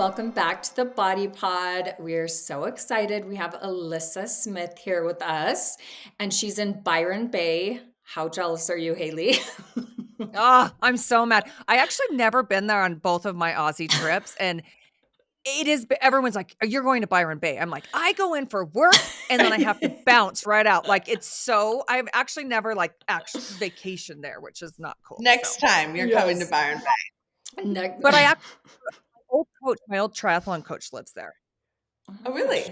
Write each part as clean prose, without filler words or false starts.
welcome back to the Body Pod. We're so excited. We have Alyssa Smith here with us, and she's in Byron Bay. How jealous are you, Haley? Oh, I'm so mad. I actually have never been there on both of my Aussie trips, and everyone's like, "You're going to Byron Bay." I'm like, "I go in for work, and then I have to bounce right out." Like, I've actually never, like, actually vacationed there, which is not cool, so. Next time you're coming to Yes. Byron Bay. But my old triathlon coach lives there. Oh, really?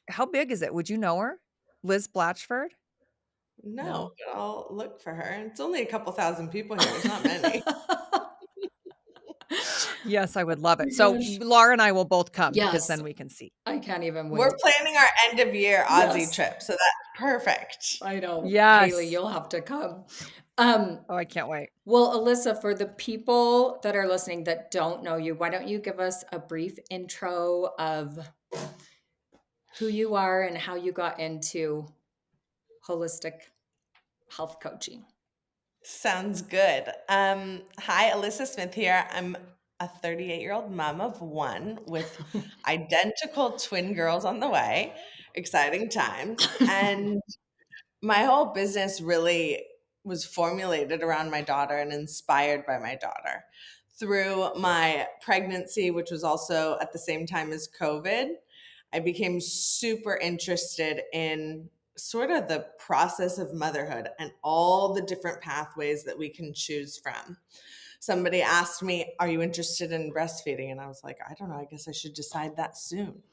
How big is it? Would you know her? Liz Blatchford? No, but I'll look for her. It's only a couple thousand people here. There's not many. Yes, I would love Oh it. my So, gosh. Laura and I will both come because Yes, then we can see. I can't even wait. We're planning our end of year Aussie Yes. trip, so that's perfect. I know. Yes. Haley, you'll have to come. Oh, I can't wait. Well, Alyssa, for the people that are listening that don't know you, why don't you give us a brief intro of who you are and how you got into holistic health coaching? Sounds good. Hi, Alyssa Smith here. I'm a 38-year-old mom of one with identical twin girls on the way. Exciting times. And my whole business really was formulated around my daughter and inspired by my daughter. Through my pregnancy, which was also at the same time as COVID, I became super interested in sort of the process of motherhood and all the different pathways that we can choose from. Somebody asked me, "Are you interested in breastfeeding?" And I was like, "I don't know, I guess I should decide that soon."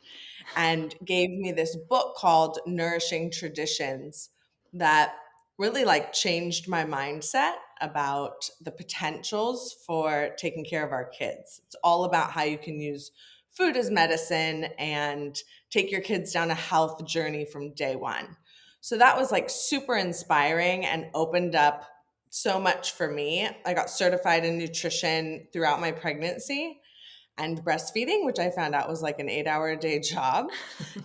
And gave me this book called Nourishing Traditions that really like changed my mindset about the potentials for taking care of our kids. It's all about how you can use food as medicine and take your kids down a health journey from day one. So that was like super inspiring and opened up so much for me. I got certified in nutrition throughout my pregnancy and breastfeeding, which I found out was like an 8-hour a day job.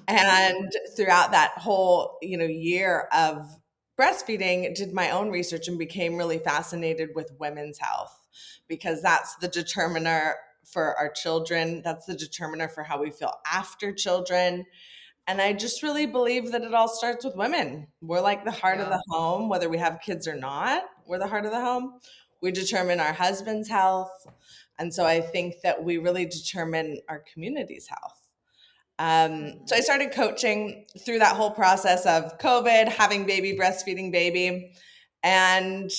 And throughout that whole, year of breastfeeding, did my own research and became really fascinated with women's health because that's the determiner for our children. That's the determiner for how we feel after children. And I just really believe that it all starts with women. We're like the heart of the home, whether we have kids or not. We're the heart of the home. We determine our husband's health. And so I think that we really determine our community's health. So I started coaching through that whole process of COVID, having baby, breastfeeding baby. And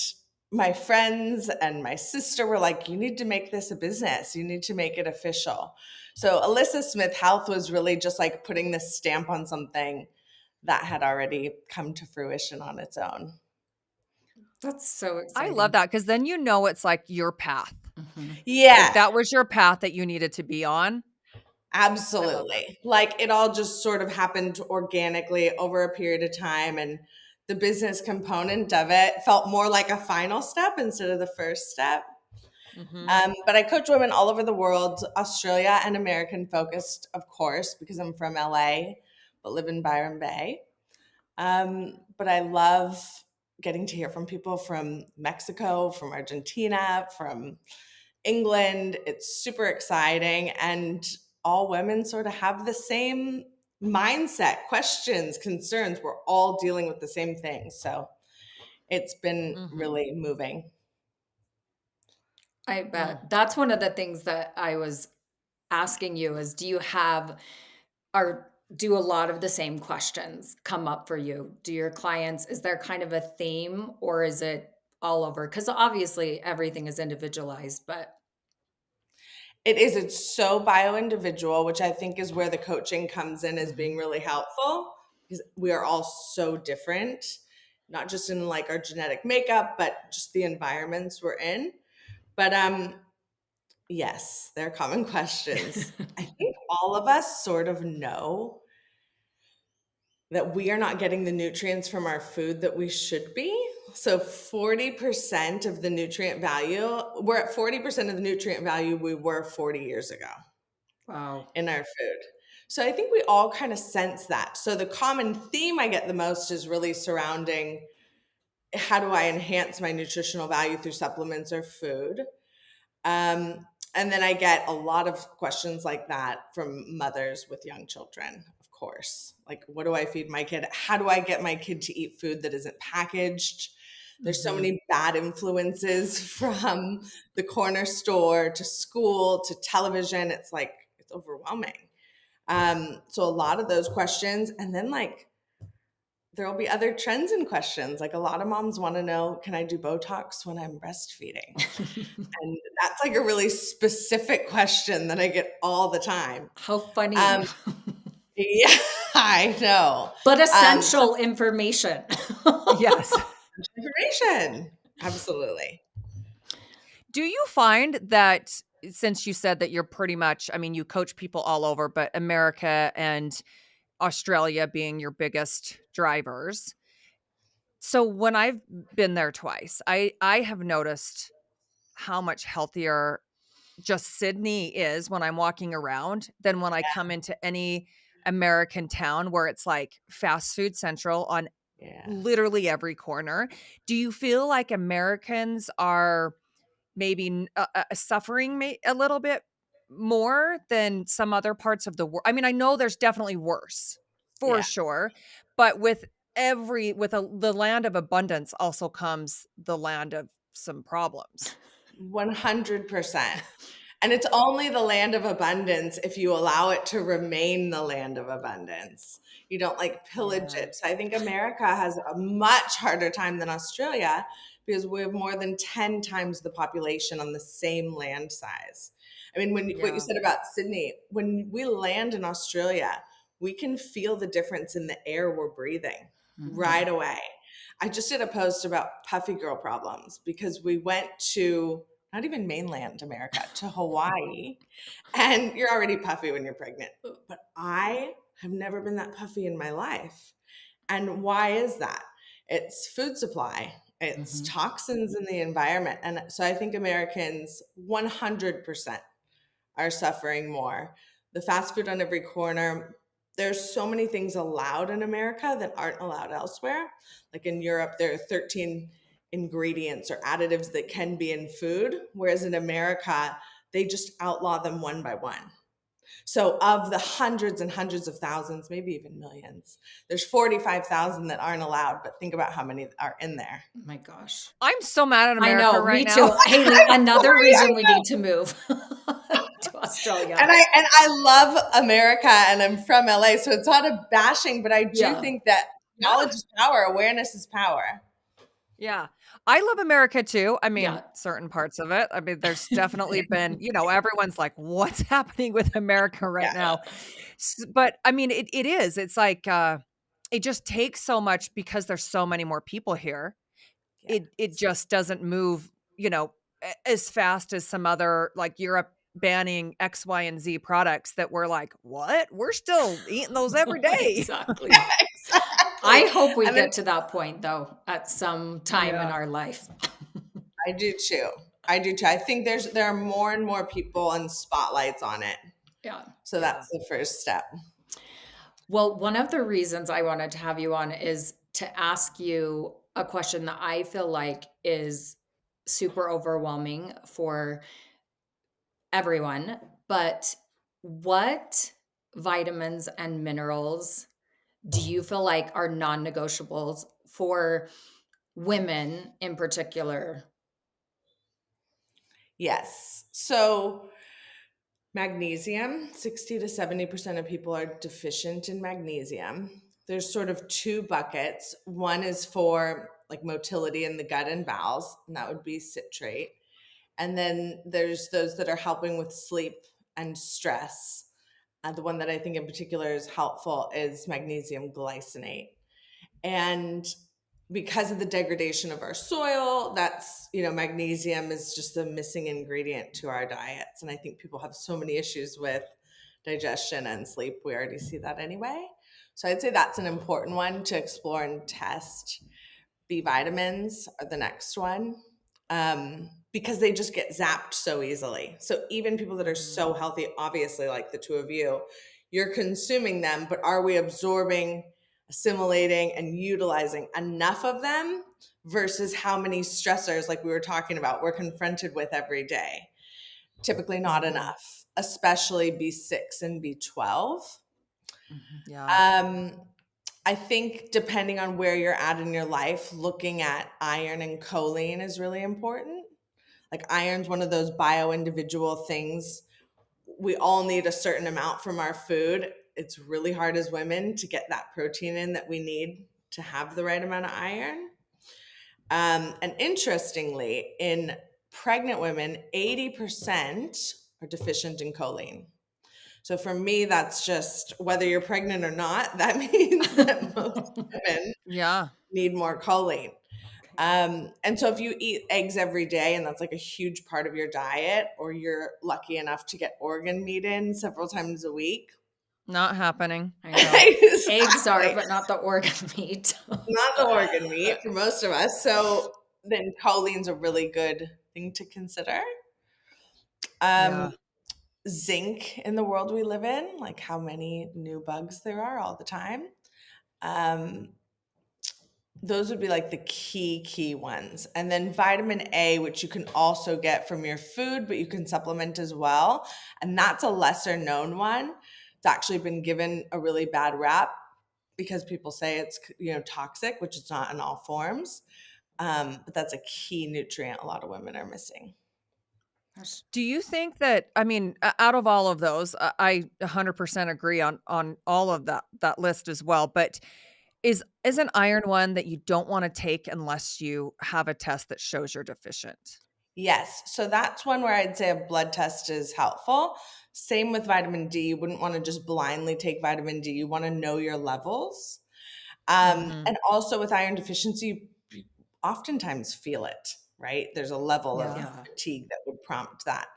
my friends and my sister were like, "You need to make this a business. You need to make it official." So Alyssa Smith Health was really just like putting this stamp on something that had already come to fruition on its own. That's so I exciting. love that because then you know it's like your path. Yeah, Like that was your path that you needed to be on. absolutely. Like it all just sort of happened organically over a period of time. And the business component of it felt more like a final step instead of the first step. But I coach women all over the world, Australia and American focused, of course, because I'm from LA, but live in Byron Bay. But I love getting to hear from people from Mexico, from Argentina, from England. It's super exciting. And all women sort of have the same mindset, questions, concerns. We're all dealing with the same thing. So it's been really moving. I bet. That's one of the things that I was asking you is do a lot of the same questions come up for you? Do your clients, is there kind of a theme or is it all over? Because obviously everything is individualized, but It is. It's so bio-individual, which I think is where the coaching comes in as being really helpful because we are all so different, not just in like our genetic makeup, but just the environments we're in. But yes, they're common questions. I think all of us sort of know that we are not getting the nutrients from our food that we should be. So 40% of the nutrient value, we're at 40% of the nutrient value we were 40 years ago. wow. In our food. So I think we all kind of sense that. So the common theme I get the most is really surrounding how do I enhance my nutritional value through supplements or food? And then I get a lot of questions like that from mothers with young children, of course. Like, what do I feed my kid? How do I get my kid to eat food that isn't packaged? There's so Mhm. many bad influences from the corner store to school to television. It's like, it's overwhelming. So a lot of those questions. And then like, there will be other trends and questions. Like a lot of moms want to know, can I do Botox when I'm breastfeeding? And that's like a really specific question that I get all the time. How funny. Um, yeah, I know. But So essential information. Yes. information, absolutely. Do you find that since you said that you're pretty much, I mean, you coach people all over, but America and Australia being your biggest drivers. So when I've been there twice, I have noticed how much healthier just Sydney is when I'm walking around than when I come into any American town where it's like fast food central on Yeah. literally every corner. Do you feel like Americans are maybe suffering a little bit more than some other parts of the world? I mean, I know there's definitely worse for Yeah. sure, but with the land of abundance also comes the land of some problems. 100%. And it's only the land of abundance if you allow it to remain the land of abundance. You don't like pillage Yeah. it. So I think America has a much harder time than Australia because we have more than 10 times the population on the same land size. I mean, what you Yeah. said about Sydney, when we land in Australia, we can feel the difference in the air we're breathing Mhm. right away. I just did a post about puffy girl problems because we went to not even mainland America, to Hawaii. And you're already puffy when you're pregnant. But I have never been that puffy in my life. And why is that? It's food supply, it's Mhm. toxins in the environment. And so I think Americans 100% are suffering more. The fast food on every corner. There's so many things allowed in America that aren't allowed elsewhere. Like in Europe, there are 13 ingredients or additives that can be in food, whereas in America, they just outlaw them one by one. So, of the hundreds and hundreds of thousands, maybe even millions, there's 45,000 that aren't allowed, but think about how many are in there. Oh my gosh. I'm so mad at I America know, right me now. too. Haley, another Sorry, I reason we need to move to and Australia. I love America and I'm from LA, so it's not a bashing, but I do Yeah. think that Yeah. knowledge is power, awareness is power. Yeah. I love America too. I mean, Yeah. certain parts of it. I mean, there's definitely been, everyone's like, what's happening with America right Yeah, now? But I mean, it is. It's like it just takes so much because there's so many more people here. yeah. It just doesn't move, as fast as some other like Europe banning X, Y, and Z products that we're like, what? We're still eating those every day. Exactly. Exactly. I hope we And then get to that point though at some time in Yeah. our life. I do too. I do too. I think there are more and more people and spotlights on it. Yeah. So Yeah. that's the first step. Well, one of the reasons I wanted to have you on is to ask you a question that I feel like is super overwhelming for everyone. But what vitamins and minerals do you feel like are non negotiables for women in particular? Yes. So magnesium, 60 to 70% of people are deficient in magnesium. There's sort of two buckets. One is for like motility in the gut and bowels, and that would be citrate. And then there's those that are helping with sleep and stress. The one that I think in particular is helpful is magnesium glycinate. And because of the degradation of our soil, that's, magnesium is just the missing ingredient to our diets. And I think people have so many issues with digestion and sleep. We already see that anyway. So I'd say that's an important one to explore and test. B vitamins are the next one, because they just get zapped so easily. So even people that are Mhm. so healthy, obviously, like the two of you, you're consuming them, but are we absorbing, assimilating, and utilizing enough of them versus how many stressors, like we were talking about, we're confronted with every day? typically not Mhm. enough, especially B6 and B12. Mhm. Yeah. Um, I think depending on where you're at in your life, looking at iron and choline is really important. Like iron's one of those bio individual things. We all need a certain amount from our food. It's really hard as women to get that protein in that we need to have the right amount of iron. And interestingly, in pregnant women, 80% are deficient in choline. So for me, that's just whether you're pregnant or not, that means that most women Yeah. need more choline. Okay. And so if you eat eggs every day and that's like a huge part of your diet, or you're lucky enough to get organ meat in several times a week, Not happening. I know. Eggs are, exactly, but not the organ meat. not the organ meat for most of us. So then choline's a really good thing to consider. Um, Yeah. zinc in the world we live in, like how many new bugs there are all the time. Um, those would be like the key ones. And then vitamin A, which you can also get from your food, but you can supplement as well. And that's a lesser known one. It's actually been given a really bad rap because people say it's, toxic, which it's not in all forms. But that's a key nutrient a lot of women are missing. Gosh. Do you think that I mean, out of all of those, I 100% agree on all of that list as well, but is an iron one that you don't wanna take unless you have a test that shows you're deficient? Yes. So that's one where I'd say a blood test is helpful. Same with vitamin D. You wouldn't want to just blindly take vitamin D. You want to know your levels. Mhm. And also with iron deficiency, you oftentimes feel it, right? There's a level of Yeah. Yeah. fatigue that would prompt that.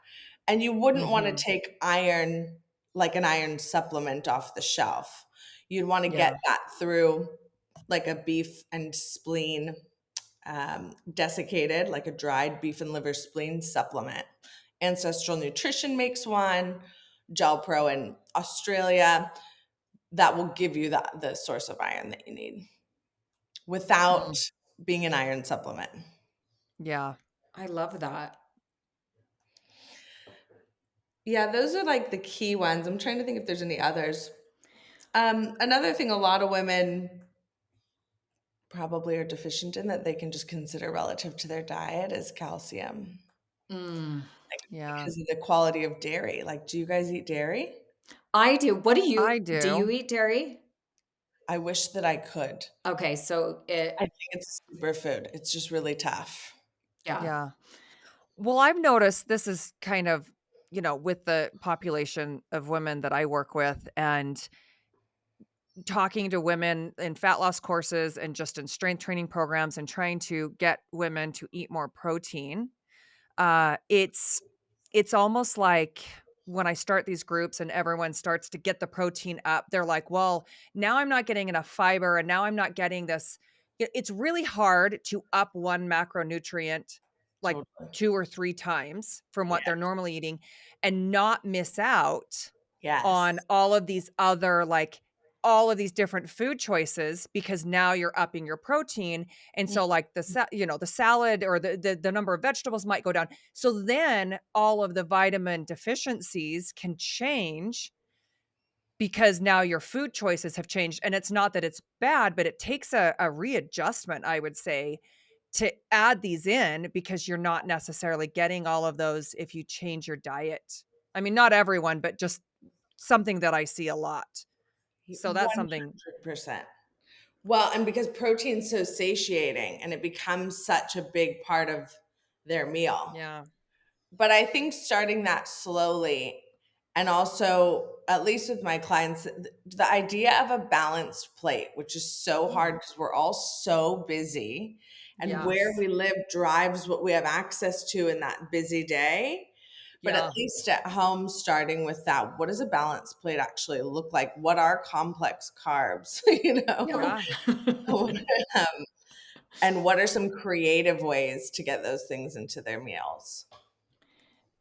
And you wouldn't want to Mhm. take iron like an iron supplement off the shelf. You'd want to get Yeah. that through like a beef and spleen desiccated, like a dried beef and liver spleen supplement. Ancestral Nutrition makes one, Gel Pro in Australia, that will give you the source of iron that you need without Mm. being an iron supplement. Yeah. I love that. Yeah, those are like the key ones. I'm trying to think if there's any others. Another thing a lot of women probably are deficient in that they can just consider relative to their diet is calcium, Mm. like Yeah. because of the quality of dairy. Like, do you guys eat dairy? I do. What I do you do. eat dairy? I wish that I could. Okay, so I think it's a superfood. It's just really tough. yeah. Yeah. Well, I've noticed this is kind of, with the population of women that I work with and talking to women in fat loss courses and just in strength training programs and trying to get women to eat more protein. It's almost like when I start these groups and everyone starts to get the protein up, they're like, "Well, now I'm not getting enough fiber and now I'm not getting this." It's really hard to up one macronutrient like Totally. 2 or 3 times from Yeah. what they're normally eating and not miss out Yes. on all of these other, like, all of these different food choices because now you're upping your protein, and Mm. so, like, the salad or the number of vegetables might go down. So then all of the vitamin deficiencies can change because now your food choices have changed, and it's not that it's bad, but it takes a readjustment, I would say, to add these in because you're not necessarily getting all of those if you change your diet. I mean, not everyone, but just something that I see a lot. So that's something. 100%. Well, and because protein's so satiating and it becomes such a big part of their meal. Yeah. But I think starting that slowly, and also, at least with my clients, the idea of a balanced plate, which is so hard because we're all so busy, and where Yes. we live drives what we have access to in that busy day. But at Yeah. least at home, starting with that, what does a balanced plate actually look like? What are complex carbs? Yeah. Yeah. Um, and what are some creative ways to get those things into their meals?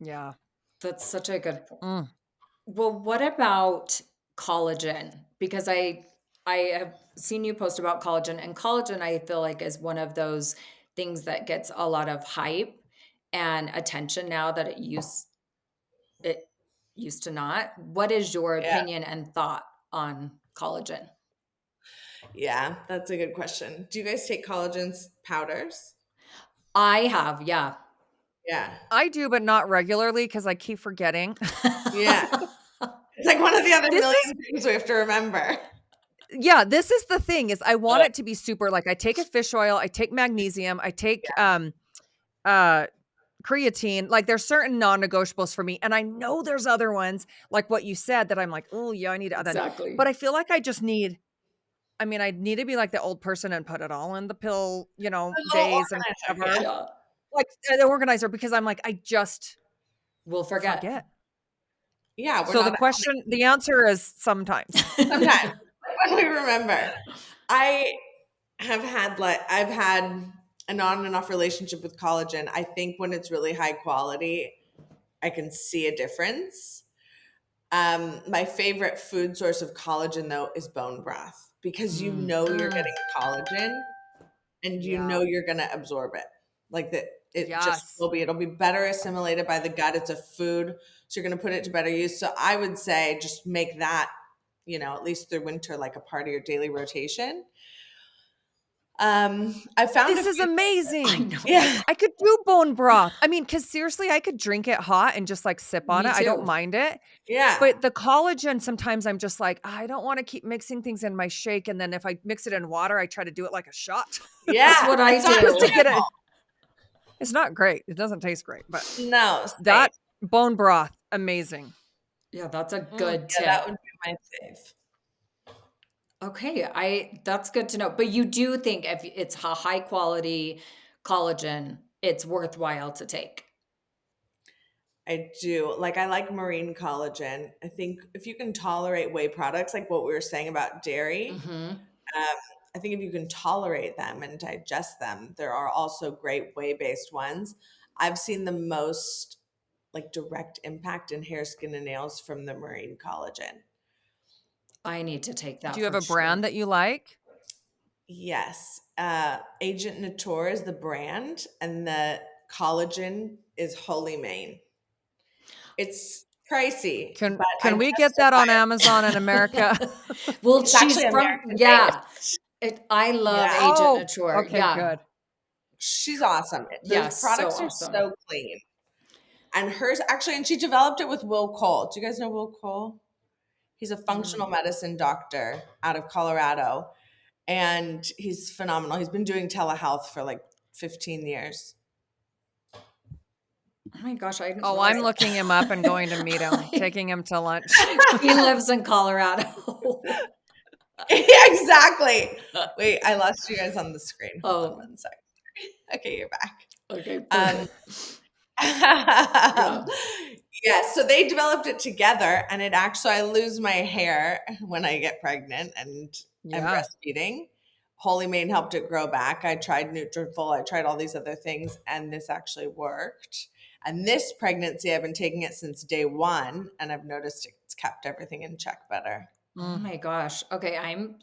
Yeah. That's such a good point. Mm. Well, what about collagen? Because I have seen you post about collagen, and collagen I feel like is one of those things that gets a lot of hype and attention now that it used. it used to not. What is your Yeah. opinion and thought on collagen? Yeah, that's a good question. Do you guys take collagen powders? I have, yeah. Yeah. I do, but not regularly because I keep forgetting. Yeah. It's like one of the other This million is things we have to remember. Yeah, this is the thing is I want Ugh. it to be super like I take a fish oil, I take magnesium, I take Yeah. uh creatine. Like there's certain non-negotiables for me. And I know there's other ones like what you said that I'm like, oh yeah, I need to add that. Exactly. But I feel like I need to be like the old person and put it all in the pill, A little days and organizer, whatever. yeah. Yeah. Like the organizer because I'm like, I just We'll forget. forget. Yeah, we're So not the answer is sometimes. sometimes when we remember. I I've had an on and off relationship with collagen. I think when it's really high quality, I can see a difference. My favorite food source of collagen though is bone broth because you Mm. know you're Mm, getting collagen and you yeah. know you're going to absorb it. Like that it just Yes. will be, it'll be better assimilated by the gut. It's a food, so you're going to put it to better use. So I would say just make that, at least through winter, like a part of your daily rotation. I found a This is few, I amazing. know. yeah, I could do bone broth. I mean, because seriously, I could drink it hot and just like sip on Me it. I don't too. mind it. yeah, But the collagen, sometimes I'm just like, I don't want to keep mixing things in my shake. And then if I mix it in water, I try to do it like a shot That's yeah. what I It's not just to do. get sustainable. it. It's not great. It doesn't taste great, but No, same. that bone broth, amazing. Yeah, that's a Mm. good Yeah, that tip. would be my fave. Okay, I that's good to know. But you do think if it's a high quality collagen, it's worthwhile to take. I do. Like I like marine collagen. I think if you can tolerate whey products, like what we were saying about dairy, Mhm. um, I think if you can tolerate them and digest them, there are also great whey-based ones. I've seen the most like direct impact in hair, skin, and nails from the marine collagen. I need to take Do that you have for a brand sure. that you like? Yes. Agent Nature is the brand, and the collagen is Holy Mane. It's pricey, Can but I can we get that justify on Amazon in America? Well, it's actually she's from American yeah. based. I love Yeah. Agent Oh, Nature. okay, Yeah. good. She's awesome. Those Yes, so products are awesome. so clean. And hers actually, and she developed it with Will Cole. Do you guys know Will Cole? He's a functional Mm. medicine doctor out of Colorado, and he's phenomenal. He's been doing telehealth for like 15 years. Oh my gosh, I didn't Oh, realize I'm looking him up and going to meet him, that. taking him to lunch. He lives in Colorado. Yeah, exactly. Wait, I lost you guys on the screen. Hold on Oh, one sec. Okay, you're back. okay, Um, perfect. Yeah. yeah, so they developed it together, and it actually, I lose my hair when I get pregnant and am Yeah. breastfeeding. Holy Mane helped it grow back. I tried Nutrafol, I tried all these other things, and this actually worked. And this pregnancy, I've been taking it since day one, and I've noticed it's kept everything in check better. Oh Mm. my gosh. Okay, I'm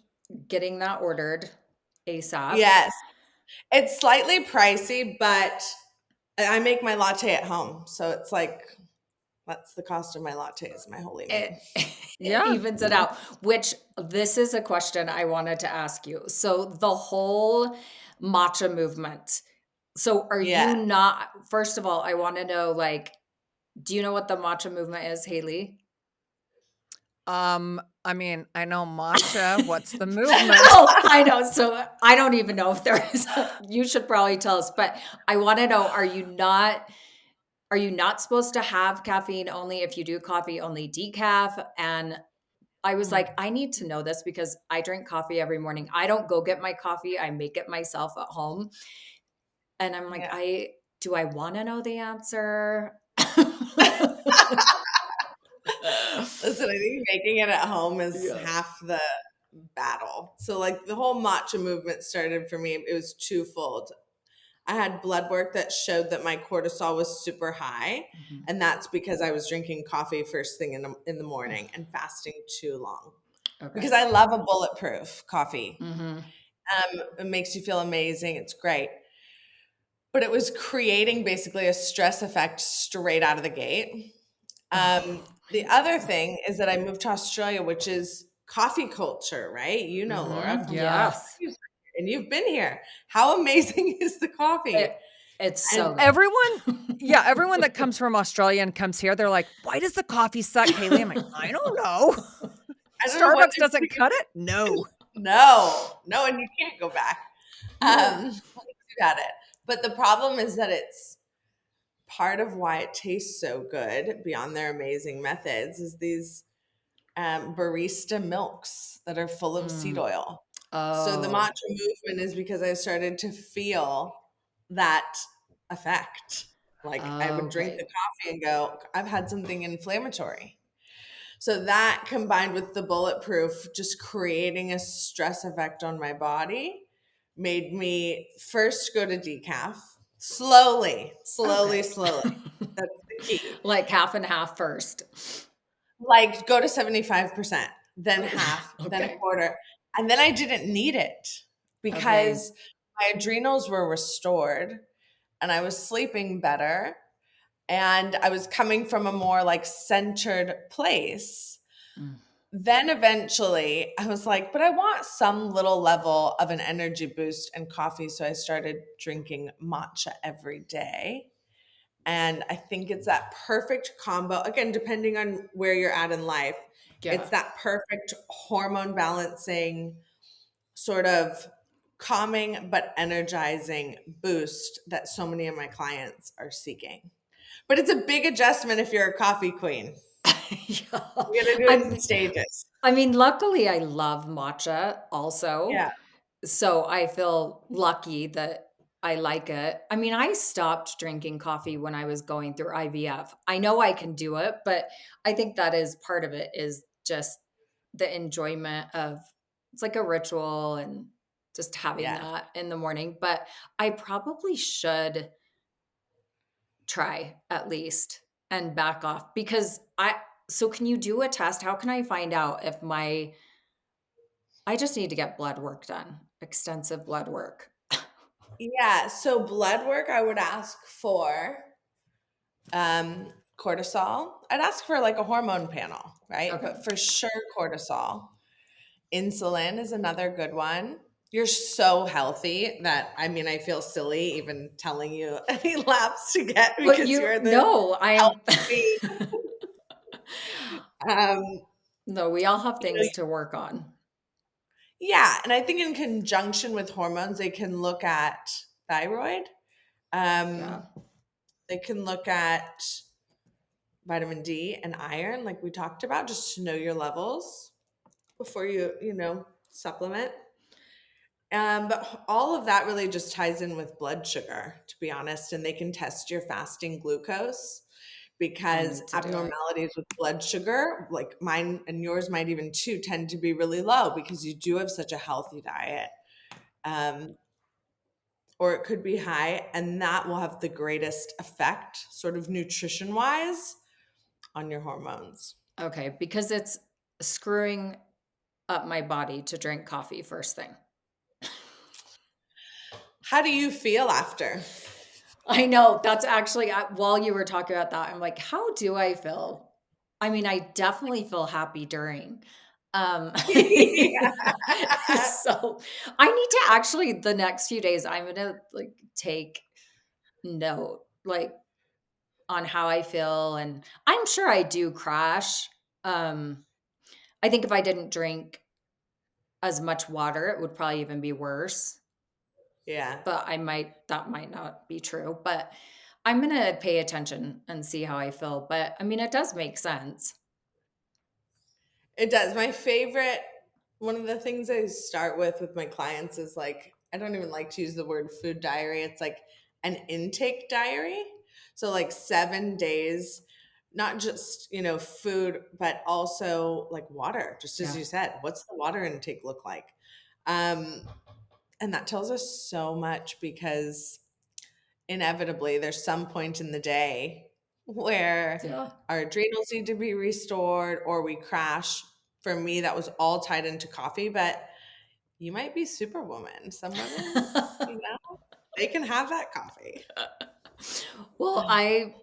getting that ordered ASAP. Yes, it's slightly pricey, but I make my latte at home, so it's like that's the cost of my latte is my Holy It Mane. it Yeah. evens it out, which this is a question I wanted to ask you. So the whole matcha movement. So are Yeah. you not first of all, I want to know like, do you know what the matcha movement is, Haley? I mean, I know matcha. What's the movement? Oh, I know. So I don't even know if there is. You should probably tell us, but I want to know: are you not supposed to have caffeine only if you do coffee only decaf? And I was like, I need to know this because I drink coffee every morning. I don't go get my coffee; I make it myself at home. And I'm like, Yeah. I do I want to know the answer? Listen, I think making it at home is Yeah. half the battle. So, like, the whole matcha movement started for me, it was twofold. I had blood work that showed that my cortisol was super high, Mhm. and that's because I was drinking coffee first thing in the morning and fasting too long. Because Okay. I love a bulletproof coffee. Mhm. It makes you feel amazing. It's great. But it was creating basically a stress effect straight out of the gate. The other thing is that I moved to Australia, which is coffee culture, right? You know, Laura, Mhm. from the last Yeah. Yes. time you were here, and you've been here. How amazing is the It coffee? it's And so Everyone good. yeah, everyone that comes from Australia and comes here, they're like, "Why does the coffee suck, Haley?" I'm like, "I don't know. I don't know what Starbucks they're doesn't putting cut it?" No. No, no, and you can't go back. No. Once you got it. But the problem is that it's part of why it tastes so good beyond their amazing methods is these barista milks that are full of seed Mm. oil. So the Oh. matcha movement is because I started to feel that effect. Like I would drink the Okay. coffee and go, I've had something inflammatory. So that combined with the bulletproof, just creating a stress effect on my body, made me first go to decaf slowly, slowly, Okay. slowly. That's the key. Like half and half first. Like go to 75%, then half, then a Okay. quarter. And then I didn't need it Okay. because my adrenals were restored and I was sleeping better and I was coming from a more like centered place. Mm. Then eventually I was like, but I want some little level of an energy boost and coffee. So I started drinking matcha every day. And I think it's that perfect combo. Again, depending on where you're at in life, it's Yeah. that perfect hormone balancing, sort of calming but energizing boost that so many of my clients are seeking. But it's a big adjustment if you're a coffee queen. Yeah. You gotta do I it in mean stages. I mean, luckily, I love matcha also, Yeah. so I feel lucky that I like it. I mean, I stopped drinking coffee when I was going through IVF. I know I can do it, but I think that is part of it is just the enjoyment of it's like a ritual and just having Yeah. that in the morning, but I probably should try at least and back off because I so can you do a test? How can I find out if my I just need to get blood work done, extensive blood work. Yeah. So blood work, I would ask for cortisol. I'd ask for like a hormone panel, right? Okay. But for sure, cortisol. Insulin is another good one. You're so healthy that I mean, I feel silly even telling you any labs to get But because you you're the no, I am healthy queen. Um, No, we all have you know, things to work on. yeah, and I think in conjunction with hormones, they can look at thyroid. Yeah. Um, they can look at vitamin D and iron, like we talked about, just to know your levels before you supplement. But all of that really just ties in with blood sugar, to be honest. And they can test your fasting glucose I because need to do it. abnormalities with blood sugar, like mine and yours might even too, tend to be really low because you do have such a healthy diet. Um, or it could be high, and that will have the greatest effect, sort of nutrition wise, on your hormones. Okay, because it's screwing up my body to drink coffee first thing. How do you feel after? I know, that's actually while you were talking about that, I'm like, "How do I feel?" I mean, I definitely feel happy during. Um, so I need to actually the next few days, I'm gonna, like, take note, like, on how I feel, and I'm sure I do crash. Um, I think if I didn't drink as much water, it would probably even be worse, Yeah. but that might not be true, but I'm gonna pay attention and see how I feel, but, I mean, it does make sense. It does. My favorite, one of the things I start with my clients is like, I don't even like to use the word food diary. It's like an intake diary. So, like 7 days, not just food, but also like water, just as Yeah. you said. What's the water intake look like? Um, and that tells us so much because inevitably there's some point in the day where Yeah. our adrenals need to be restored or we crash. For me, that was all tied into coffee, but you might be superwoman. Some women, they can have that coffee. Well, I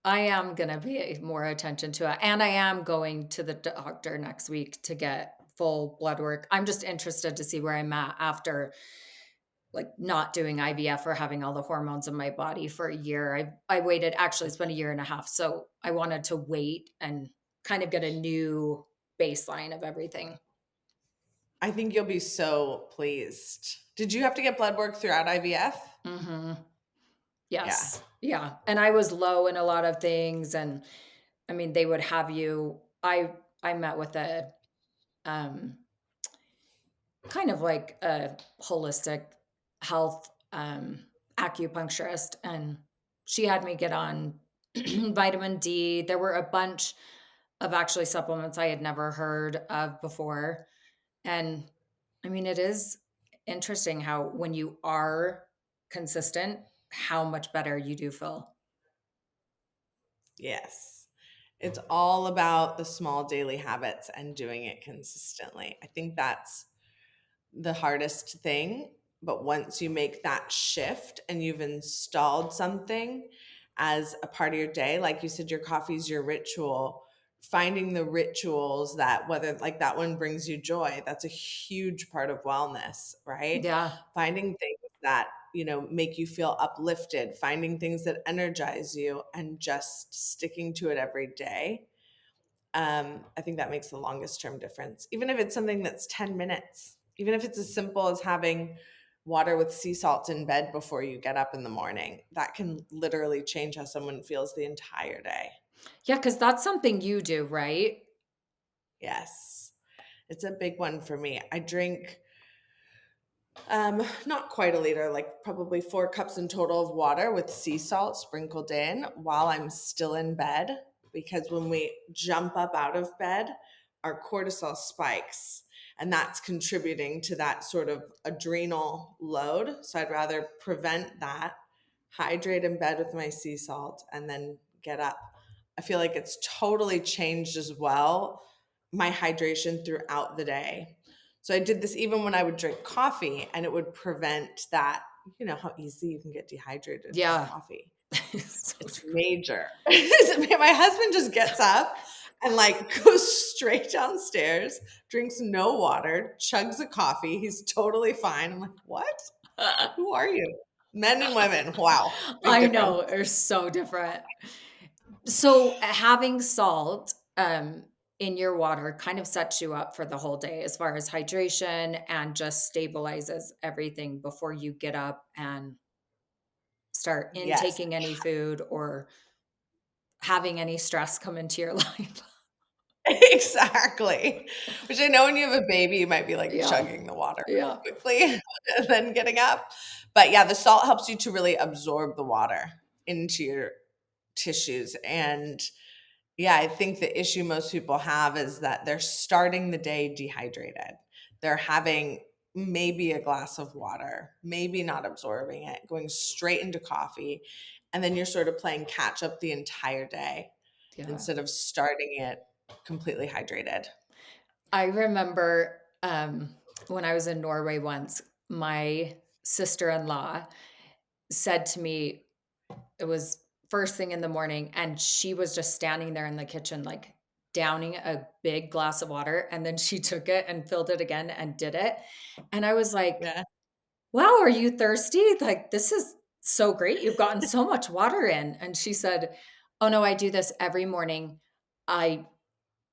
I am gonna pay more attention to it, and I am going to the doctor next week to get full blood work. I'm just interested to see where I'm at after, like, not doing IVF or having all the hormones in my body for a year. I waited actually, it's been a year and a half, so I wanted to wait and kind of get a new baseline of everything. I think you'll be so pleased. Did you have to get blood work throughout IVF? Mhm. Yeah. Yes. Yeah, and I was low in a lot of things, and, I mean, they would have you I met with a, um kind of like a holistic health, acupuncturist, and she had me get on vitamin D. There were a bunch of actually supplements I had never heard of before, and, I mean, it is interesting how when you are consistent, how much better you do feel. Yes. It's all about the small daily habits and doing it consistently. I think that's the hardest thing. But once you make that shift and you've installed something as a part of your day, like you said, your coffee's your ritual, finding the rituals that, whether like that one brings you joy, that's a huge part of wellness, right? Yeah. Finding things that, make you feel uplifted, finding things that energize you, and just sticking to it every day. I think that makes the longest term difference. Even if it's something that's 10 minutes, even if it's as simple as having water with sea salt in bed before you get up in the morning, that can literally change how someone feels the entire day. Yeah, because that's something you do, right? Yes, it's a big one for me. I drink not quite a liter, like probably 4 cups in total of water with sea salt sprinkled in while I'm still in bed. Because when we jump up out of bed, our cortisol spikes, and that's contributing to that sort of adrenal load. So I'd rather prevent that, hydrate in bed with my sea salt, and then get up. I feel like it's totally changed as well my hydration throughout the day. So I did this even when I would drink coffee, and it would prevent that. You know how easy you can get dehydrated from Yeah. coffee. So It's true. major. My husband just gets up and like goes straight downstairs, drinks no water, chugs a coffee. He's totally fine. I'm like, what? Who are you? Men and women. Wow. Big I difference. know, they're so different. So, having salt, in your water kind of sets you up for the whole day as far as hydration and just stabilizes everything before you get up and start Yes. intaking any food or having any stress come into your life. Exactly. Which I know when you have a baby, you might be like Yeah. chugging the water really Yeah. quickly and then getting up. But yeah, the salt helps you to really absorb the water into your tissues. And yeah, I think the issue most people have is that they're starting the day dehydrated. They're having maybe a glass of water, maybe not absorbing it, going straight into coffee. And then you're sort of playing catch up the entire day Yeah. instead of starting it completely hydrated. I remember, when I was in Norway once, my sister-in-law said to me, it was first thing in the morning, and she was just standing there in the kitchen, like, downing a big glass of water, and then she took it and filled it again and did it, and I was like, Yeah. "Wow, are you thirsty? Like, this is so great. You've gotten so much water in." And she said, "Oh, no, I do this every morning. I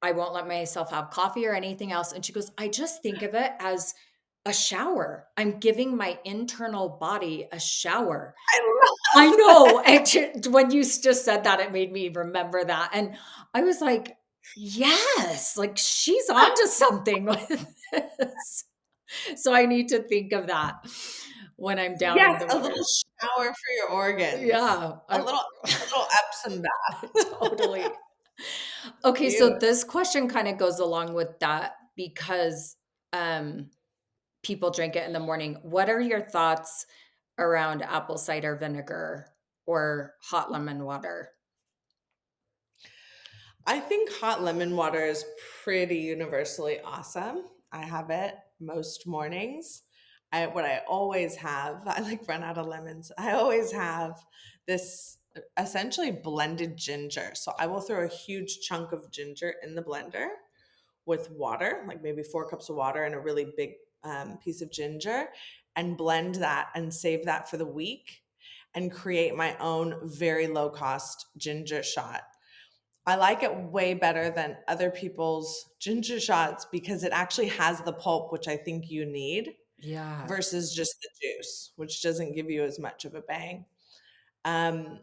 I won't let myself have coffee or anything else." And she goes, "I just think of it as a shower. I'm giving my internal body a shower." I I love know, that. and when you just said that, it made me remember that, and I was like, "Yes, like, she's onto something with this." So I need to think of that when I'm downing Yes, the a little water. shower for your organs. Yeah, A I little a little Epsom bath. totally. Okay, so Cute. this question kinda goes along with that because, um, people drink it in the morning. What are your thoughts around apple cider vinegar or hot lemon water? I think hot lemon water is pretty universally awesome. I have it most mornings. What I always have, I like run out of lemons. I always have this essentially blended ginger. So I will throw a huge chunk of ginger in the blender with water, like maybe 4 cups of water and a really big piece of ginger, and blend that and save that for the week and create my own very low cost ginger shot. I like it way better than other people's ginger shots because it actually has the pulp, which I think you need, Yeah. versus just the juice, which doesn't give you as much of a bang. Um,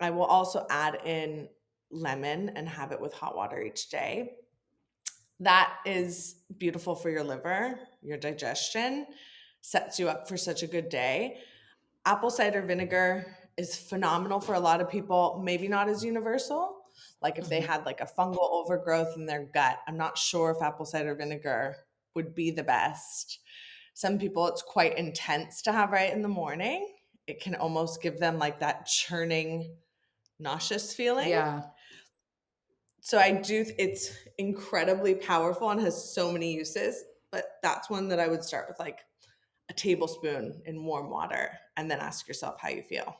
I will also add in lemon and have it with hot water each day. That is beautiful for your liver, your digestion, sets you up for such a good day. Apple cider vinegar is phenomenal for a lot of people, maybe not as universal. Like if they Mhm. had like a fungal overgrowth in their gut, I'm not sure if apple cider vinegar would be the best. Some people, it's quite intense to have right in the morning. It can almost give them like that churning, nauseous feeling. Yeah. So I do, it's incredibly powerful and has so many uses, but that's one that I would start with like a tablespoon in warm water and then ask yourself how you feel.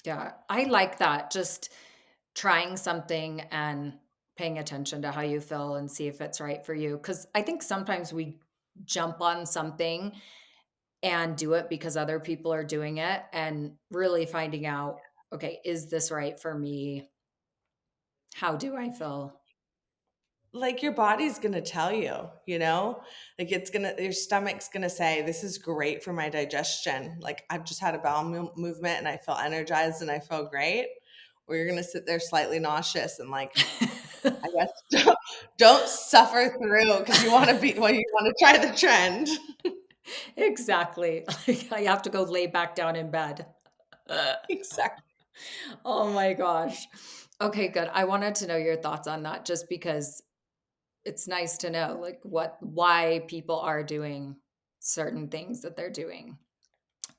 Yeah. I like that. Just trying something and paying attention to how you feel and see if it's right for you. Because I think sometimes we jump on something and do it because other people are doing it and really finding out, okay, is this right for me? How do I feel? Like your body's gonna tell you, you know, like it's gonna, your stomach's gonna say, this is great for my digestion. Like I've just had a bowel movement and I feel energized and I feel great. Or you're gonna sit there slightly nauseous and like, I guess don't suffer through because you want to be, well, you want to try the trend. Exactly. Like, I have to go lay back down in bed. Exactly. Oh my gosh. Okay, good. I wanted to know your thoughts on that just because it's nice to know like why people are doing certain things that they're doing.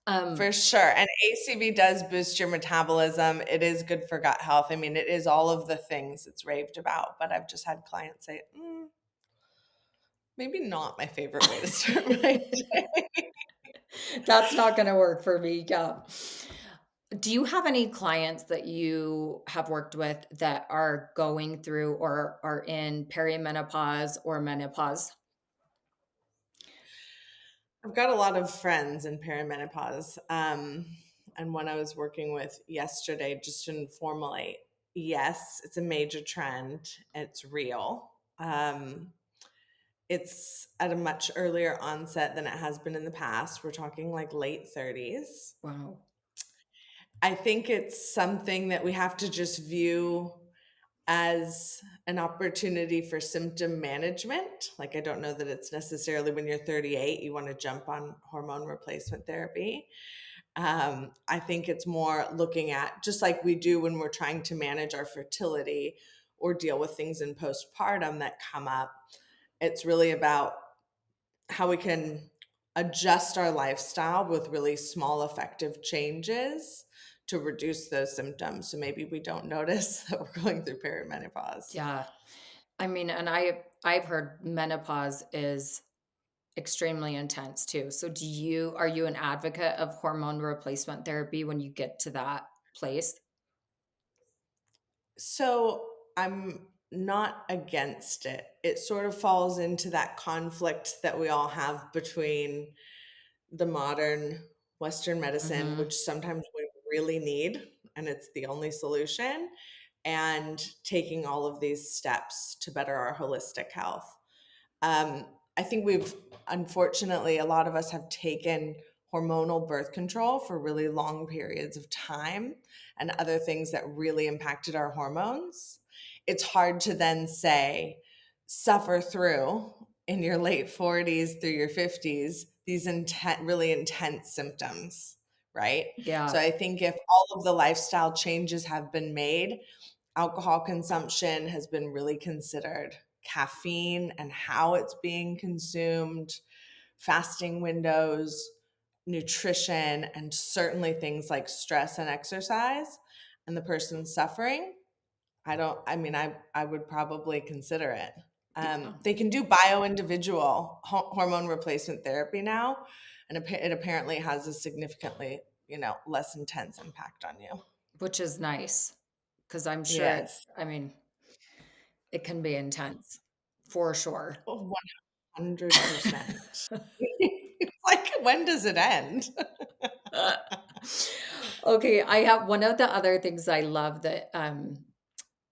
For Um sure. And ACV does boost your metabolism. It is good for gut health. I mean, it is all of the things it's raved about, but I've just had clients say, maybe not my favorite way to start my day. that's not going to work for me. Yeah. Do you have any clients that you have worked with that are going through or are in perimenopause or menopause? I've got a lot of friends in perimenopause. And one I was working with yesterday, just informally, yes, it's a major trend. It's real. It's at a much earlier onset than it has been in the past. We're talking like late 30s. Wow. I think it's something that we have to just view as an opportunity for symptom management. Like, I don't know that it's necessarily when you're 38, you want to jump on hormone replacement therapy. I think it's more looking at just like we do when we're trying to manage our fertility or deal with things in postpartum that come up. It's really about how we can adjust our lifestyle with really small, effective changes to reduce those symptoms. So maybe we don't notice that we're going through perimenopause. Yeah. I mean, and I've heard menopause is extremely intense too. So are you an advocate of hormone replacement therapy when you get to that place? So I'm not against it. It sort of falls into that conflict that we all have between the modern Western medicine, Mhm. which sometimes we really need, and it's the only solution, and taking all of these steps to better our holistic health. I think unfortunately, a lot of us have taken hormonal birth control for really long periods of time and other things that really impacted our hormones. It's hard to then say, suffer through in your late 40s through your 50s, these really intense symptoms, right? So Yeah. I think if all of the lifestyle changes have been made, alcohol consumption has been really considered, caffeine and how it's being consumed, fasting windows, nutrition, and certainly things like stress and exercise, and the person suffering. I would probably consider it. Yeah. They can do bio individual hormone replacement therapy now, and it apparently has a significantly, less intense impact on you. which is nice because I'm sure Yes. I mean, it can be intense for sure. Oh, 100%. Like, when does it end? Okay, I have one of the other things I love that,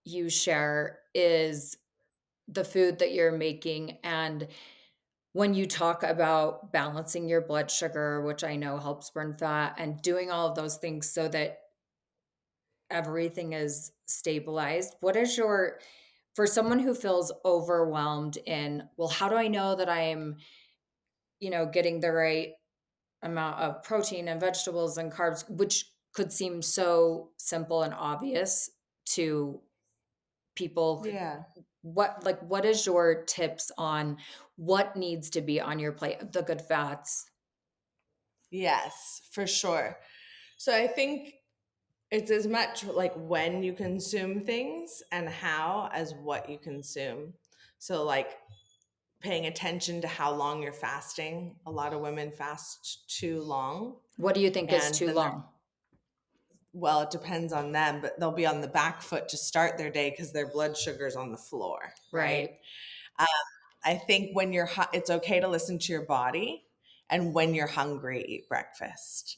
you share is the food that you're making, and when you talk about balancing your blood sugar, which I know helps burn fat, and doing all of those things so that everything is stabilized, what is your for someone who feels overwhelmed in, "Well, how do I know that I'm, getting the right amount of protein and vegetables and carbs," which could seem so simple and obvious to people. Yeah. What is your tips on what needs to be on your plate? The good fats. Yes, for sure. So I think it's as much like when you consume things and how as what you consume. So, like, paying attention to how long you're fasting. A lot of women fast too long. What do you think is And too then long? well, it depends on them, but they'll be on the back foot to start their day because their blood sugar's on the floor, right? Right. Um, I think when it's okay to listen to your body, and when you're hungry, eat breakfast.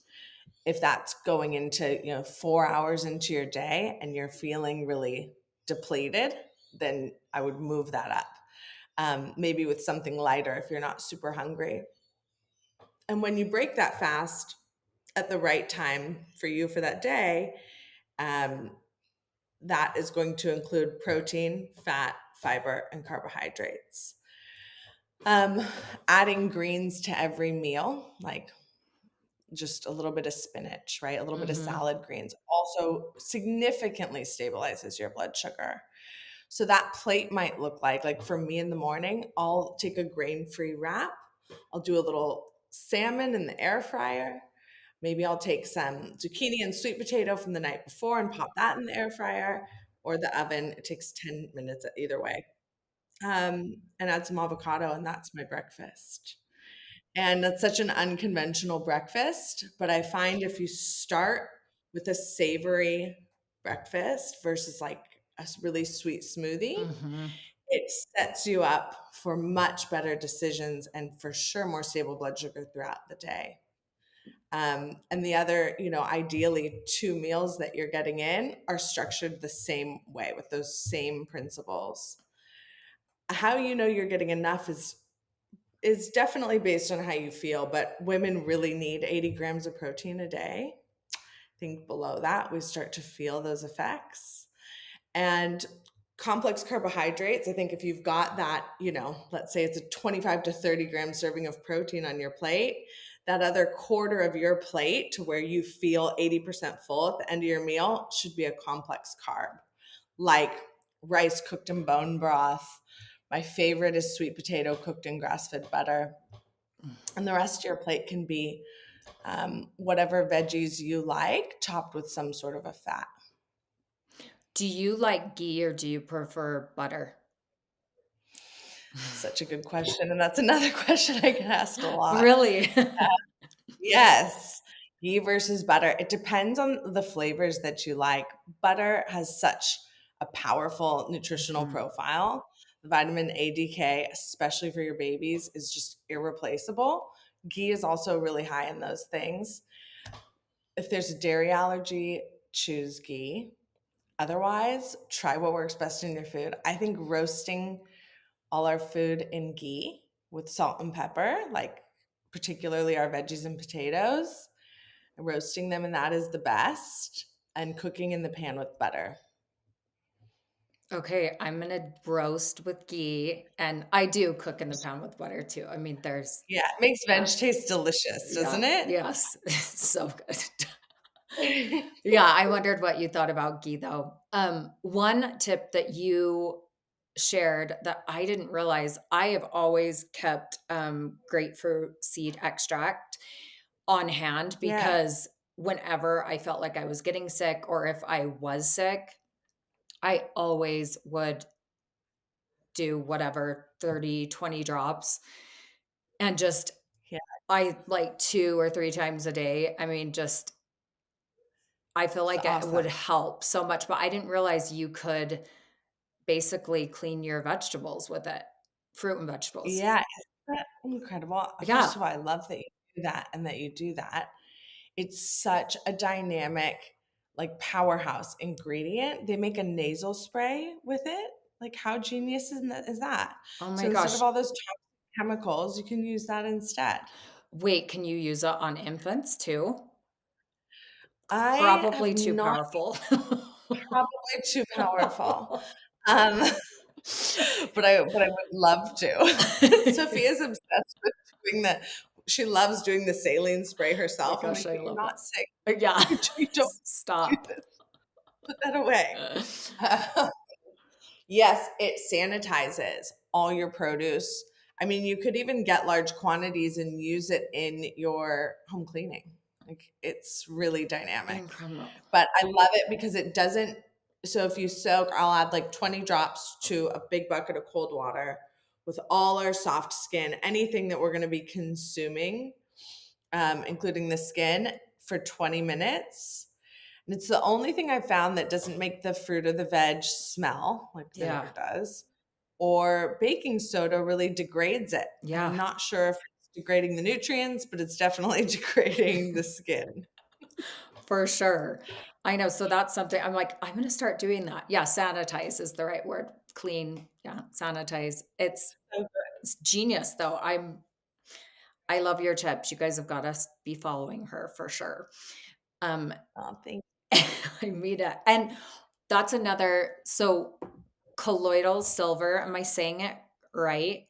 If that's going into 4 hours into your day and you're feeling really depleted, then I would move that up. Maybe with something lighter if you're not super hungry. And when you break that fast at the right time for you for that day, um, that is going to include protein, fat, fiber, and carbohydrates. Um, Adding greens to every meal, like just a little bit of spinach, right? A little bit of Mhm. salad greens also significantly stabilizes your blood sugar. So that plate might look like for me in the morning, I'll take a grain-free wrap. I'll do a little salmon in the air fryer. Maybe I'll take some zucchini and sweet potato from the night before and pop that in the air fryer or the oven. It takes 10 minutes either way. And add some avocado, and that's my breakfast. And that's such an unconventional breakfast, but I find if you start with a savory breakfast versus like really sweet smoothie, Mhm. it sets you up for much better decisions and for sure more stable blood sugar throughout the day. And the other, ideally 2 meals that you're getting in are structured the same way with those same principles. How you know you're getting enough is definitely based on how you feel, but women really need 80 grams of protein a day. I think below that, we start to feel those effects. And complex carbohydrates, I think if you've got that, let's say it's a 25 to 30 gram serving of protein on your plate, that other quarter of your plate to where you feel 80% full at the end of your meal should be a complex carb, like rice cooked in bone broth. My favorite is sweet potato cooked in grass fed butter. And the rest of your plate can be whatever veggies you like, topped with some sort of a fat. Do you like ghee or do you prefer butter? Such a good question. And that's another question I get asked a lot. Really? Yes. Ghee versus butter. It depends on the flavors that you like. Butter has such a powerful nutritional Mhm. profile. Vitamin A, DK, especially for your babies, is just irreplaceable. Ghee is also really high in those things. If there's a dairy allergy, choose ghee. Otherwise, try what works best in your food. I think roasting all our food in ghee with salt and pepper, like particularly our veggies and potatoes, roasting them in that is the best, and cooking in the pan with butter. Okay, I'm gonna roast with ghee, and I do cook in the pan with butter too. I mean, there's Yeah, it makes veg uh, taste delicious, yeah, doesn't it? yes, so good. Yeah, I wondered what you thought about ghee though. One tip that you shared that I didn't realize, I have always kept grapefruit seed extract on hand Yeah, because whenever I felt like I was getting sick or if I was sick, I always would do whatever 30, 20 drops and just yeah, I like 2 or 3 times a day. I mean, just I feel It's like it would awesome. help so much, but I didn't realize you could basically clean your vegetables with it, fruit and vegetables. Yeah, isn't that incredible? First Yeah. of all, I love that you do that and that you do that. It's such a dynamic, like, powerhouse ingredient. They make a nasal spray with it. Like, how genius is that? Oh my So instead gosh. of all those toxic chemicals, you can use that instead. Wait, can you use it on infants too? I have Probably too not powerful. Probably too powerful. Um, but I would love to. Sophia's obsessed with doing the she loves doing the saline spray My herself. I'm gosh, like, I "But you're love not it. sick. Yeah. You don't do Stop. this. Put that away." Yes, it sanitizes all your produce. I mean, you could even get large quantities and use it in your home cleaning. Like, it's really dynamic. Incredible. But I love it because it doesn't so if you soak, I'll add like 20 drops to a big bucket of cold water with all our soft skin, anything that we're going to be consuming, including the skin, for 20 minutes. And it's the only thing I've found that doesn't make the fruit or the veg smell like Yeah. vinegar does, or baking soda really degrades it. And I'm Yeah. not sure if it's degrading the nutrients, but it's definitely degrading the skin. For sure. I know, so that's something I'm like, "I'm gonna start doing that." Yeah, sanitize is the right word. Clean, yeah, sanitize. So It's genius, though. I love your tips. You guys have gotta be following her for sure. Um, oh, thank I mean it. And that's another so colloidal silver, am I saying it right?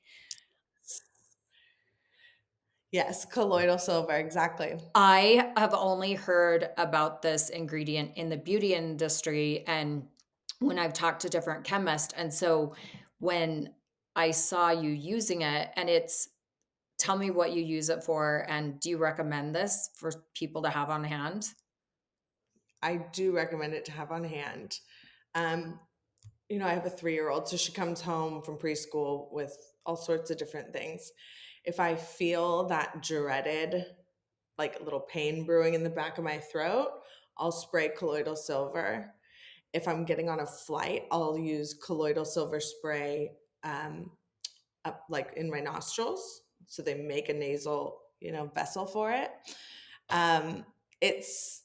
Yes, colloidal silver, exactly. I have only heard about this ingredient in the beauty industry and when I've talked to different chemists. And so when I saw you using it, and it's tell me what you use it for, and do you recommend this for people to have on hand? I do recommend it to have on hand. Um, I have a 3-year-old, so she comes home from preschool with all sorts of different things. If I feel that dreaded, like, little pain brewing in the back of my throat, I'll spray colloidal silver. If I'm getting on a flight, I'll use colloidal silver spray um, up like in my nostrils. So they make a nasal, vessel for it. It's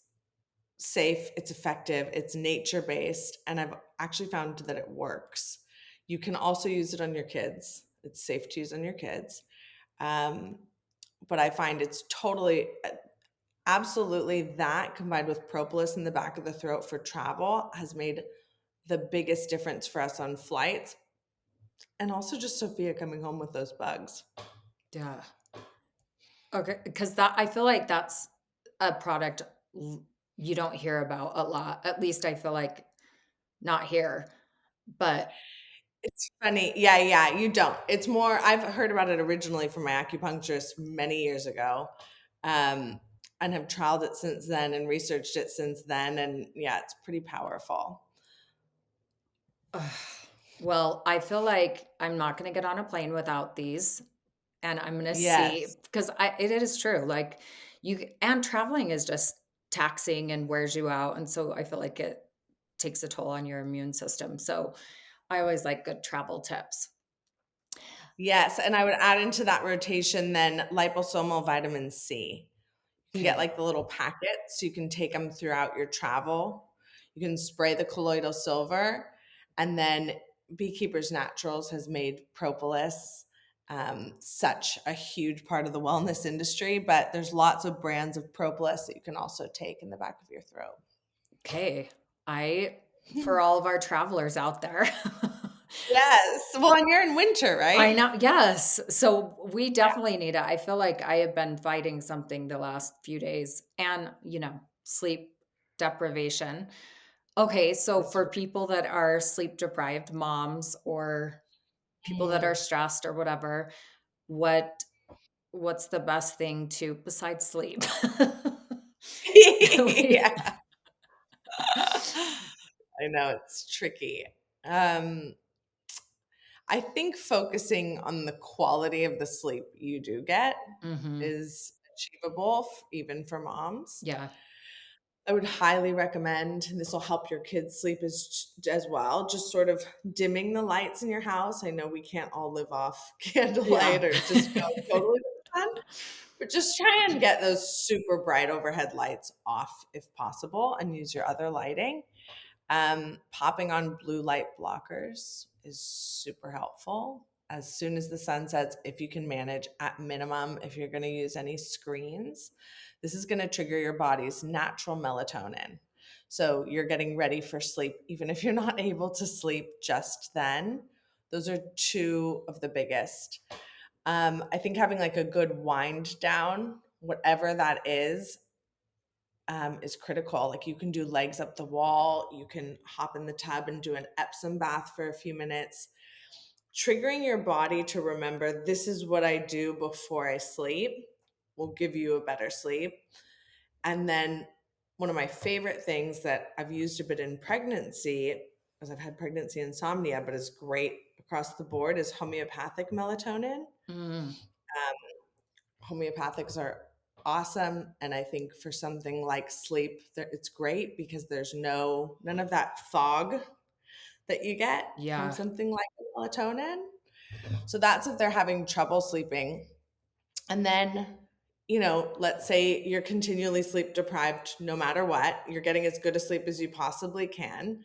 safe, it's effective, it's nature based, and I've actually found that it works. You can also use it on your kids. It's safe to use on your kids. Um, but I find it's totally, absolutely that combined with propolis in the back of the throat for travel has made the biggest difference for us on flights. And also just Sophia coming home with those bugs. Yeah. Okay, because that I feel like that's a product you don't hear about a lot. At least I feel like not here. But It's funny. Yeah, yeah, you don't. It's more, I've heard about it originally from my acupuncturist many years ago, and have trialed it since then and researched it since then. And yeah, it's pretty powerful. ugh, well, I feel like I'm not going to get on a plane without these, and I'm going to see Yes. because it is true. Like and traveling is just taxing and wears you out, and so I feel like it takes a toll on your immune system. So I always like good travel tips. Yes. And I would add into that rotation then liposomal vitamin C. You can get Okay. like the little packets. You can take them throughout your travel. You can spray the colloidal silver. And then Beekeepers Naturals has made propolis such a huge part of the wellness industry. But there's lots of brands of propolis that you can also take in the back of your throat. Okay. I for all of our travelers out there. Yes. Well, and you're in winter, I right? know, yes. So we definitely need it. I feel like I have been fighting something the last few days and, sleep deprivation. Okay, so That's for people that are sleep deprived, moms or people that are right. stressed or whatever, what what's the best thing to besides sleep? We Yeah. I know it's tricky. Um, I think focusing on the quality of the sleep you do get Mhm. is achievable, even for moms. Yeah. I would highly recommend, and this will help your kids sleep as well, just sort of dimming the lights in your house. I know we can't all live off Yeah. candlelight or just go totally with the sun, but just try and get those super bright overhead lights off if possible and use your other lighting. Popping on blue light blockers is super helpful. As soon as the sun sets, if you can manage at minimum, if you're going to use any screens, this is going to trigger your body's natural melatonin. So you're getting ready for sleep, even if you're not able to sleep just then. Those are two of the biggest. I think having like a good wind down, whatever that is critical. Like you can do legs up the wall, you can hop in the tub and do an Epsom bath for a few minutes. Triggering your body to remember this is what I do before I sleep will give you a better sleep. And then one of my favorite things that I've used a bit in pregnancy, as I've had pregnancy insomnia, but is great across the board, is homeopathic melatonin. Mm, Homeopathics are awesome, and I think for something like sleep it's great because there's none of that fog that you get from yeah. something like melatonin. So that's if they're having trouble sleeping. And then, let's say you're continually sleep deprived no matter what, you're getting as good a sleep as you possibly can.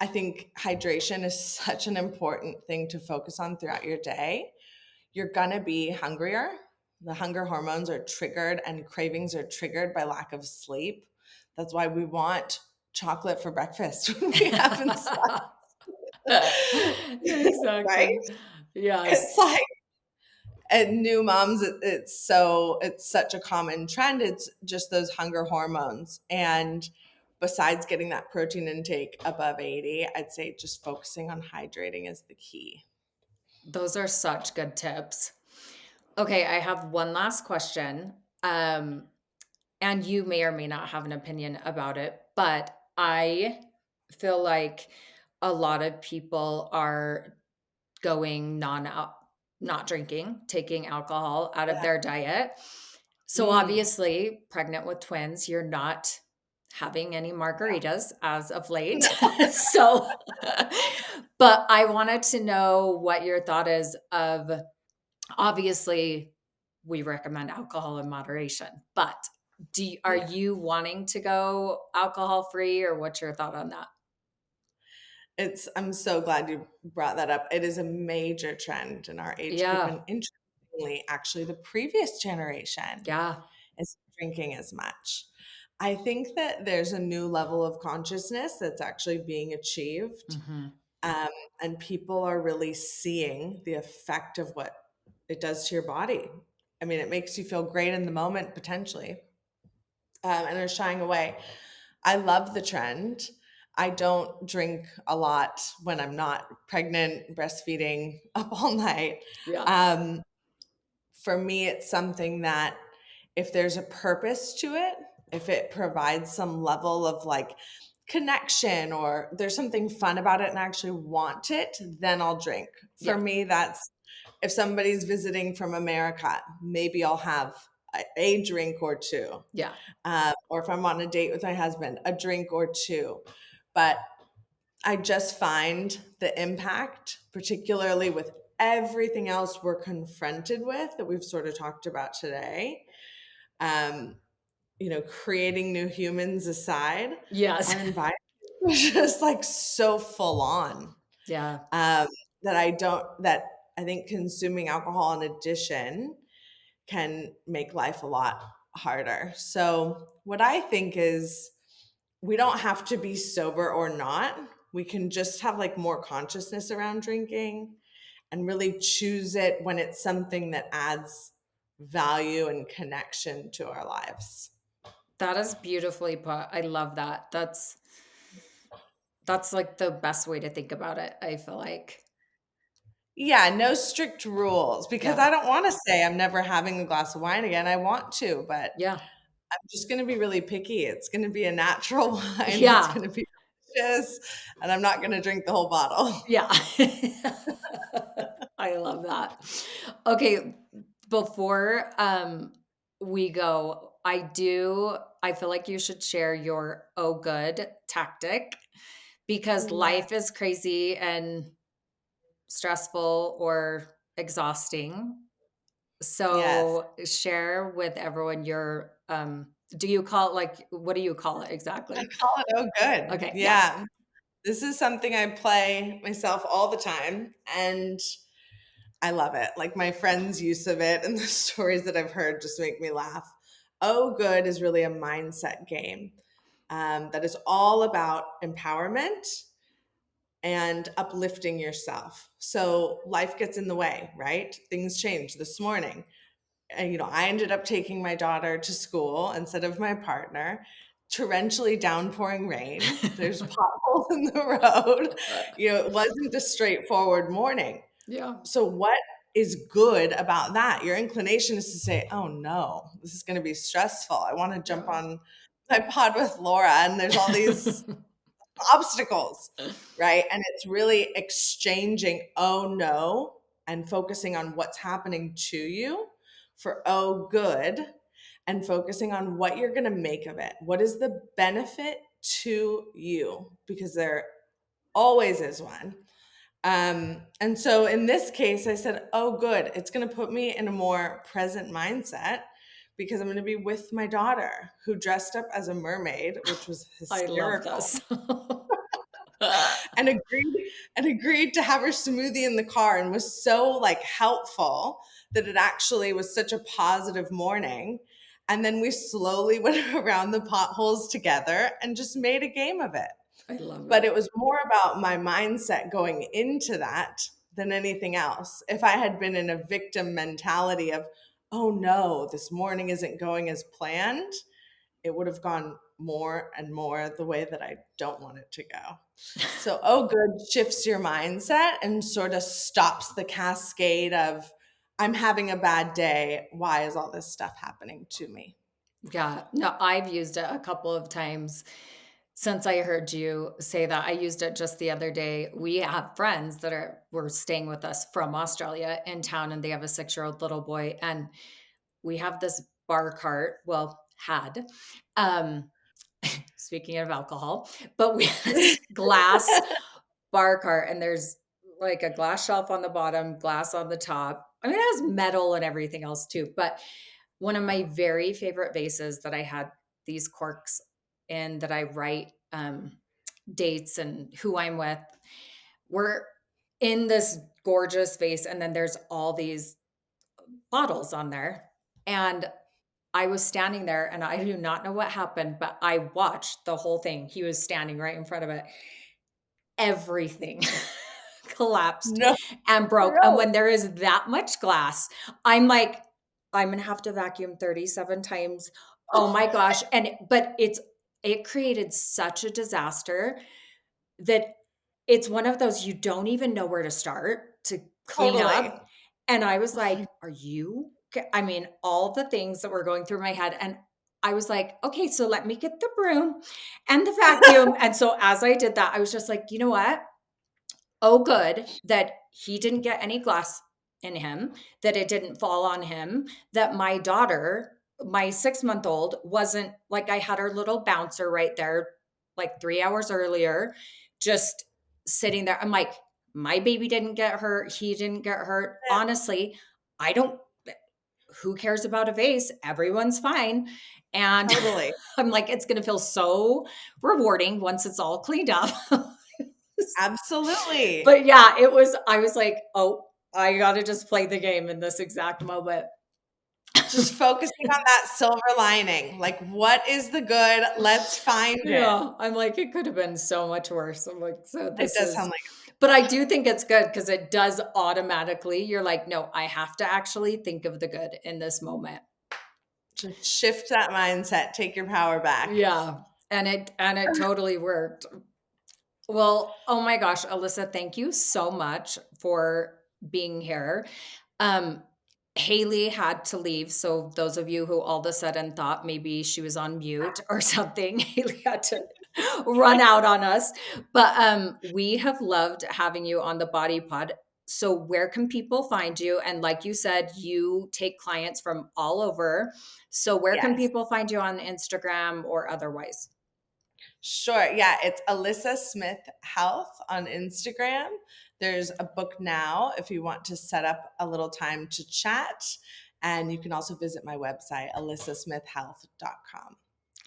I think hydration is such an important thing to focus on throughout your day. You're gonna be hungrier. The hunger hormones are triggered and cravings are triggered by lack of sleep. That's why we want chocolate for breakfast when we haven't slept, right? Exactly. It's Yes. like, and new moms, it's such a common trend. It's just those hunger hormones. And besides getting that protein intake above 80, I'd say just focusing on hydrating is the key. Those are such good tips. Okay, I have one last question. Um, and you may or may not have an opinion about it, but I feel like a lot of people are going not drinking, taking alcohol out of Yeah. their diet. So Mm. obviously, pregnant with twins, you're not having any margaritas as of late. No. So, but I wanted to know what your thought is of, obviously, we recommend alcohol in moderation, but are Yeah. you wanting to go alcohol free, or what's your thought on that? I'm so glad you brought that up. It is a major trend in our age group, Yeah. and interestingly, actually, the previous generation Yeah. is drinking as much. I think that there's a new level of consciousness that's actually being achieved, Mhm. um, and people are really seeing the effect of what it does to your body. I mean, it makes you feel great in the moment potentially, and are shying away. I love the trend. I don't drink a lot when I'm not pregnant, breastfeeding, up all night. Yeah. Um, for me, it's something that if there's a purpose to it, if it provides some level of like connection or there's something fun about it and I actually want it, then I'll drink. For Yeah. me, that's if somebody's visiting from America, maybe I'll have a drink or two. Yeah. Or if I'm on a date with my husband, a drink or two. But I just find the impact, particularly with everything else we're confronted with that we've sort of talked about today. Um, creating new humans aside, Yes. our environment is just like so full on, Yeah. um, that I think consuming alcohol in addition can make life a lot harder. So, what I think is we don't have to be sober or not. We can just have like more consciousness around drinking and really choose it when it's something that adds value and connection to our lives. That is beautifully put. I love that. That's like the best way to think about it, I feel like. Yeah, no strict rules because Yeah. I don't want to say I'm never having a glass of wine again. I want to, but Yeah. I'm just going to be really picky. It's going to be a natural wine that's Yeah. going to be delicious, and I'm not going to drink the whole bottle. Yeah. I love that. Okay, before we go, I feel like you should share your oh good tactic because Yeah. life is crazy and stressful or exhausting. Yes. So share with everyone your do you call it like what do you call it I exactly? call it "Oh, good." Okay, yeah. Yeah. This is something I play myself all the time, and I love it. Like, my friends' use of it and the stories that I've heard just make me laugh. "Oh, good" is really a mindset game, that is all about empowerment and uplifting yourself. So life gets in the way, right? Things change. This morning, and I ended up taking my daughter to school instead of my partner. Torrentially downpouring rain. There's potholes in the road. It wasn't a straightforward morning. Yeah. So what is good about that? Your inclination is to say, "Oh no, this is going to be stressful. I want to jump Yeah. on my pod with Laura, and there's all these obstacles," right? And it's really exchanging "oh no" and focusing on what's happening to you for "oh good," and focusing on what you're going to make of it. What is the benefit to you? Because there always is one. And so in this case, I said, "Oh, good. It's going to put me in a more present mindset because I'm going to be with my daughter who dressed up as a mermaid, which was I love hysterical, this. and agreed to have her smoothie in the car, and was so like helpful that it actually was such a positive morning. And then we slowly went around the potholes together and just made a game of it. I love But it. it was more about my mindset going into that than anything else. If I had been in a victim mentality of, "Oh no, this morning isn't going as planned," it would have gone more and more the way that I don't want it to go. So, "oh, good" shifts your mindset and sort of stops the cascade of, "I'm having a bad day. Why is all this stuff happening to me?" Yeah. No, I've used it a couple of times since I heard you say that. I used it just the other day. We have friends that were staying with us from Australia in town, and they have a 6-year-old little boy. And we have this bar cart, well, had, um, speaking of alcohol, but we have this glass bar cart, and there's like a glass shelf on the bottom, glass on the top. I mean, it has metal and everything else too. But one of my very favorite vases that I had these corks in that I write dates and who I'm with were in this gorgeous vase. And then there's all these bottles on there. And I was standing there and I do not know what happened, but I watched the whole thing. He was standing right in front of it. Everything collapsed No, and broke. And no. when there is that much glass, I'm like, I'm gonna have to vacuum 37 times. Oh my gosh. But it created such a disaster that it's one of those you don't even know where to start to clean Totally. up. And I was like, "Are you I mean, all the things that were going through my head. And I was like, "Okay, so let me get the broom and the vacuum." And so as I did that, I was just like, "You know what? Oh, good that he didn't get any glass in him, that it didn't fall on him, that my daughter, my 6-month-old, wasn't like I had her little bouncer right there like 3 hours earlier, just sitting there." I'm like, "My baby didn't get hurt. He didn't get hurt. Honestly, I don't who cares about a vase? Everyone's fine." And Totally. I'm like, "It's gonna feel so rewarding once it's all cleaned up." Absolutely. But yeah, I was like, "Oh, I gotta just play the game in this exact moment." Just focusing on that silver lining. Like, what is the good? Let's find it. Yeah, I'm like, "It could have been so much worse." I'm like, "So It this does sound is" like but I do think it's good because it does automatically you're like, "No, I have to actually think of the good in this moment." just shift that mindset, take your power back. Yeah, and it totally worked. Well, oh my gosh, Alyssa, thank you so much for being here. Um, Haley had to leave. So those of you who all of a sudden thought maybe she was on mute or something, Haley had to run out on us. But we have loved having you on the Body Pod. So where can people find you? And like you said, you take clients from all over. So where can Yes. people find you on Instagram or otherwise? Sure. Yeah, it's Alyssa Smith Health on Instagram. There's a book now if you want to set up a little time to chat. And you can also visit my website, alyssasmithhealth.com.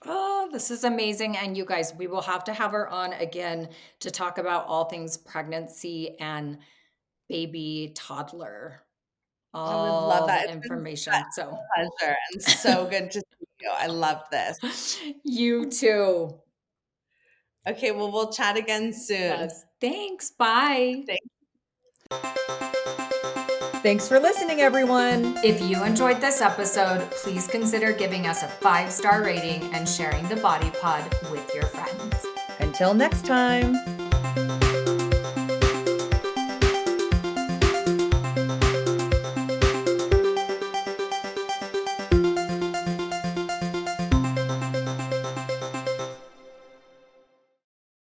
Oh, this is amazing. And you guys, we will have to have her on again to talk about all things pregnancy and baby toddler, I would love all that. the It's been information. such So, a pleasure and so good to see you. I love this. you too. Okay, well, we'll chat again soon. Yes. Thanks. Bye. Thank Thanks for listening, everyone. If you enjoyed this episode, please consider giving us a 5-star rating and sharing the Body Pod with your friends. Until next time.